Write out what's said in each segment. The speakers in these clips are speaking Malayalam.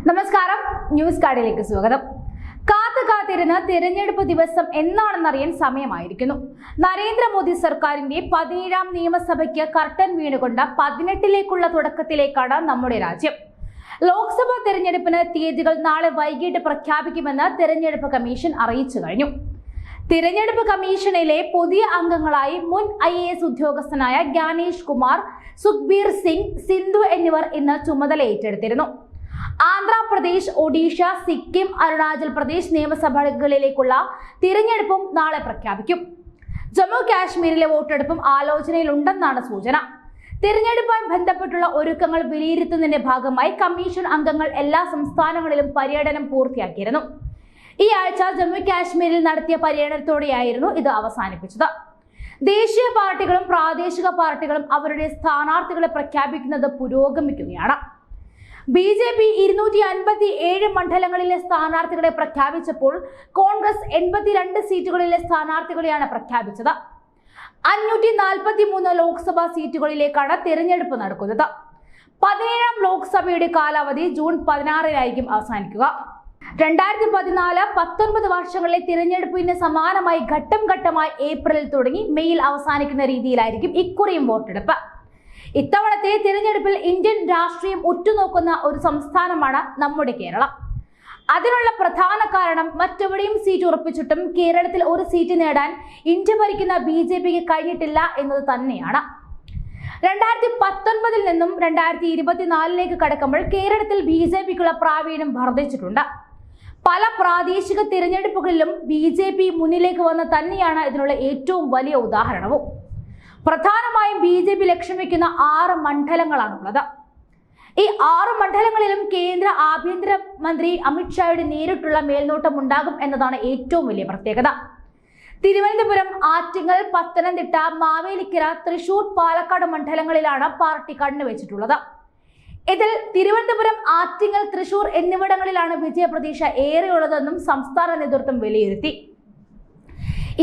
നമസ്കാരം, ന്യൂസ് കാർഡിലേക്ക് സ്വാഗതം. കാത്തിരുന്ന് തിരഞ്ഞെടുപ്പ് ദിവസം എന്നാണെന്നറിയാൻ സമയമായിരിക്കുന്നു. നരേന്ദ്രമോദി സർക്കാരിന്റെ 17ാം നിയമസഭയ്ക്ക് കർട്ടൻ വീണുകൊണ്ട് 18ലേക്കുള്ള തുടക്കത്തിലേക്കാണ് നമ്മുടെ രാജ്യം. ലോക്സഭാ തെരഞ്ഞെടുപ്പിന് തീയതികൾ നാളെ വൈകിട്ട് പ്രഖ്യാപിക്കുമെന്ന് തെരഞ്ഞെടുപ്പ് കമ്മീഷൻ അറിയിച്ചു കഴിഞ്ഞു. തിരഞ്ഞെടുപ്പ് കമ്മീഷനിലെ പുതിയ അംഗങ്ങളായി മുൻ IAS ഉദ്യോഗസ്ഥനായ ജ്ഞാനേഷ് കുമാർ, സുഖ്ബീർ സിംഗ്, സിന്ധു എന്നിവർ ഇന്ന് ചുമതല ഏറ്റെടുത്തിരുന്നു. ആന്ധ്രാപ്രദേശ്, ഒഡീഷ, സിക്കിം, അരുണാചൽ പ്രദേശ് നിയമസഭകളിലേക്കുള്ള തിരഞ്ഞെടുപ്പും നാളെ പ്രഖ്യാപിക്കും. ജമ്മു കാശ്മീരിലെ വോട്ടെടുപ്പും ആലോചനയിലുണ്ടെന്നാണ് സൂചന. തിരഞ്ഞെടുപ്പുമായി ബന്ധപ്പെട്ടുള്ള ഒരുക്കങ്ങൾ വിലയിരുത്തുന്നതിന്റെ ഭാഗമായി കമ്മീഷൻ അംഗങ്ങൾ എല്ലാ സംസ്ഥാനങ്ങളിലും പര്യടനം പൂർത്തിയാക്കിയിരുന്നു. ഈ ആഴ്ച ജമ്മു കാശ്മീരിൽ നടത്തിയ പര്യടനത്തോടെയായിരുന്നു ഇത് അവസാനിപ്പിച്ചത്. ദേശീയ പാർട്ടികളും പ്രാദേശിക പാർട്ടികളും അവരുടെ സ്ഥാനാർത്ഥികളെ പ്രഖ്യാപിക്കുന്നത് പുരോഗമിക്കുകയാണ്. BJP 257 മണ്ഡലങ്ങളിലെ സ്ഥാനാർത്ഥികളെ പ്രഖ്യാപിച്ചപ്പോൾ കോൺഗ്രസ് 82 സീറ്റുകളിലെ സ്ഥാനാർത്ഥികളെയാണ് പ്രഖ്യാപിച്ചത്. 543 ലോക്സഭാ സീറ്റുകളിലേക്കാണ് തിരഞ്ഞെടുപ്പ് നടക്കുന്നത്. 17ാം ലോക്സഭയുടെ കാലാവധി ജൂൺ 16-നായിരിക്കും അവസാനിക്കുക. 2014-19 വർഷങ്ങളിലെ തിരഞ്ഞെടുപ്പിന് സമാനമായി ഘട്ടം ഘട്ടമായി ഏപ്രിലിൽ തുടങ്ങി മെയ്യിൽ അവസാനിക്കുന്ന രീതിയിലായിരിക്കും ഇക്കുറിയും വോട്ടെടുപ്പ്. ഇത്തവണത്തെ തിരഞ്ഞെടുപ്പിൽ ഇന്ത്യൻ രാഷ്ട്രീയം ഉറ്റുനോക്കുന്ന ഒരു സംസ്ഥാനമാണ് നമ്മുടെ കേരളം. അതിനുള്ള പ്രധാന കാരണം മറ്റെവിടെയും സീറ്റ് ഉറപ്പിച്ചിട്ടും കേരളത്തിൽ ഒരു സീറ്റ് നേടാൻ ഇന്ത്യ ഭരിക്കുന്ന BJPക്ക് കഴിഞ്ഞിട്ടില്ല എന്നത് തന്നെയാണ്. 2019 നിന്നും 2024 കടക്കുമ്പോൾ കേരളത്തിൽ BJPക്കുള്ള പ്രാവീണ്യം വർദ്ധിച്ചിട്ടുണ്ട്. പല പ്രാദേശിക തിരഞ്ഞെടുപ്പുകളിലും BJP മുന്നിലേക്ക് വന്ന് തന്നെയാണ് ഇതിനുള്ള ഏറ്റവും വലിയ ഉദാഹരണവും. പ്രധാനമായും BJP ലക്ഷ്യം വെക്കുന്ന 6 മണ്ഡലങ്ങളാണുള്ളത്. ഈ 6 മണ്ഡലങ്ങളിലും കേന്ദ്ര ആഭ്യന്തര മന്ത്രി അമിത്ഷായുടെ നേരിട്ടുള്ള മേൽനോട്ടം ഉണ്ടാകും എന്നതാണ് ഏറ്റവും വലിയ പ്രത്യേകത. തിരുവനന്തപുരം, ആറ്റിങ്ങൽ, പത്തനംതിട്ട, മാവേലിക്കര, തൃശൂർ, പാലക്കാട് മണ്ഡലങ്ങളിലാണ് പാർട്ടി കണ്ണുവെച്ചിട്ടുള്ളത്. ഇതിൽ തിരുവനന്തപുരം, ആറ്റിങ്ങൽ, തൃശൂർ എന്നിവിടങ്ങളിലാണ് വിജയപ്രതീക്ഷ ഏറെയുള്ളതെന്നും സംസ്ഥാന നേതൃത്വം വിലയിരുത്തി.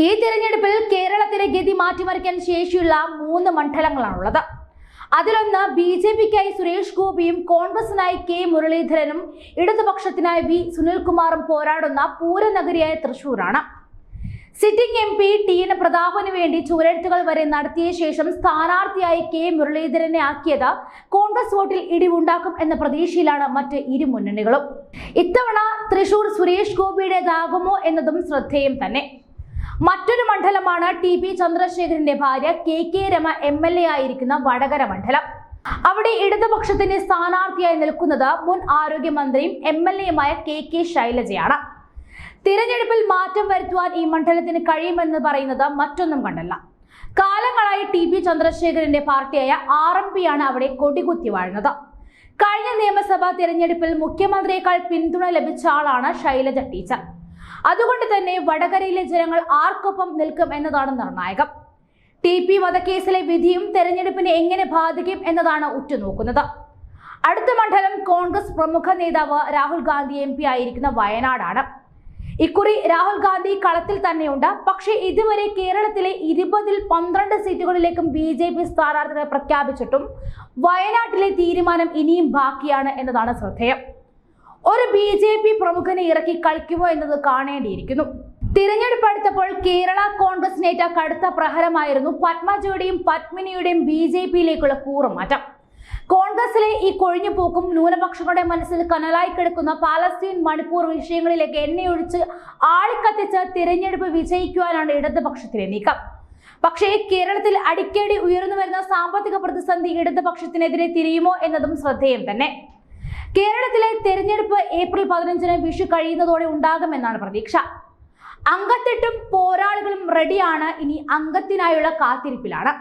ഈ തിരഞ്ഞെടുപ്പിൽ കേരളത്തിലെ ഗതി മാറ്റിമറിക്കാൻ ശേഷിയുള്ള 3 മണ്ഡലങ്ങളാണുള്ളത്. അതിലൊന്ന് BJPക്കായി സുരേഷ് ഗോപിയും കോൺഗ്രസിനായി K മുരളീധരനും ഇടതുപക്ഷത്തിനായി V സുനിൽകുമാറും പോരാടുന്ന പൂരനഗരിയായ തൃശൂരാണ്. സിറ്റിംഗ് MP TN പ്രതാപന് വേണ്ടി ചുവരെഴുത്തുകൾ വരെ നടത്തിയ ശേഷം സ്ഥാനാർത്ഥിയായി K മുരളീധരനെ ആക്കിയത് കോൺഗ്രസ് വോട്ടിൽ ഇടിവുണ്ടാക്കും എന്ന പ്രതീക്ഷയിലാണ് മറ്റ് ഇരു മുന്നണികളും. ഇത്തവണ തൃശൂർ സുരേഷ് ഗോപിയുടേതാകുമോ എന്നതും ശ്രദ്ധേയം തന്നെ. മറ്റൊരു മണ്ഡലമാണ് TP ചന്ദ്രശേഖരന്റെ ഭാര്യ KK രമ MLA ആയിരിക്കുന്ന വടകര മണ്ഡലം. അവിടെ ഇടതുപക്ഷത്തിന്റെ സ്ഥാനാർത്ഥിയായി നിൽക്കുന്നത് മുൻ ആരോഗ്യമന്ത്രിയും MLAയുമായ KK ശൈലജയാണ്. തിരഞ്ഞെടുപ്പിൽ മാറ്റം വരുത്തുവാൻ ഈ മണ്ഡലത്തിന് കഴിയുമെന്ന് പറയുന്നത് മറ്റൊന്നും കണ്ടല്ല. കാലങ്ങളായി TP ചന്ദ്രശേഖരന്റെ പാർട്ടിയായ RMP ആണ് അവിടെ കൊടികുത്തി വാഴുന്നത്. കഴിഞ്ഞ നിയമസഭാ തിരഞ്ഞെടുപ്പിൽ മുഖ്യമന്ത്രിയേക്കാൾ പിന്തുണ ലഭിച്ച ആളാണ് ശൈലജ ടീച്ചർ. അതുകൊണ്ട് തന്നെ വടകരയിലെ ജനങ്ങൾ ആർക്കൊപ്പം നിൽക്കും എന്നതാണ് നിർണായകം. TP വധക്കേസിലെ വിധിയും തെരഞ്ഞെടുപ്പിനെ എങ്ങനെ ബാധിക്കും എന്നതാണ് ഉറ്റുനോക്കുന്നത്. അടുത്ത മണ്ഡലം കോൺഗ്രസ് പ്രമുഖ നേതാവ് രാഹുൽ ഗാന്ധി MP ആയിരിക്കുന്ന വയനാടാണ്. ഇക്കുറി രാഹുൽ ഗാന്ധി കളത്തിൽ തന്നെയുണ്ട്. പക്ഷേ ഇതുവരെ കേരളത്തിലെ 20-ൽ 12 സീറ്റുകളിലേക്കും BJP സ്ഥാനാർത്ഥികളെ പ്രഖ്യാപിച്ചിട്ടും വയനാട്ടിലെ തീരുമാനം ഇനിയും ബാക്കിയാണ് എന്നതാണ് ശ്രദ്ധേയം. ഒരു BJP പ്രമുഖനെ ഇറക്കി കളിക്കുമോ എന്നത് കാണേണ്ടിയിരിക്കുന്നു. തിരഞ്ഞെടുപ്പ് അടുത്തപ്പോൾ കേരള കോൺഗ്രസിനേറ്റ കടുത്ത പ്രഹരമായിരുന്നു പത്മജയുടെയും പത്മിനിയുടെയും BJPയിലേക്കുള്ള കൂറുമാറ്റം. കോൺഗ്രസിലെ ഈ കൊഴിഞ്ഞുപോക്കും ന്യൂനപക്ഷങ്ങളുടെ മനസ്സിൽ കനലായി കിടക്കുന്ന പാലസ്തീൻ, മണിപ്പൂർ വിഷയങ്ങളിലേക്ക് എണ്ണയൊഴിച്ച് ആളിക്കത്തിച്ച് തിരഞ്ഞെടുപ്പ് വിജയിക്കുവാനാണ് ഇടതുപക്ഷത്തിന്റെ നീക്കം. പക്ഷേ കേരളത്തിൽ അടിക്കടി ഉയർന്നു വരുന്ന സാമ്പത്തിക പ്രതിസന്ധി ഇടതുപക്ഷത്തിനെതിരെ തിരിയുമോ എന്നതും ശ്രദ്ധേയം തന്നെ. കേരളത്തിലെ തെരഞ്ഞെടുപ്പ് ഏപ്രിൽ 15-ന് വിഷു കഴിയുന്നതോടെ ഉണ്ടാകുമെന്നാണ് പ്രതീക്ഷ. അംഗത്തെട്ടും പോരാളികളും റെഡിയാണ്. ഇനി അംഗത്തിനായുള്ള കാത്തിരിപ്പിലാണ്.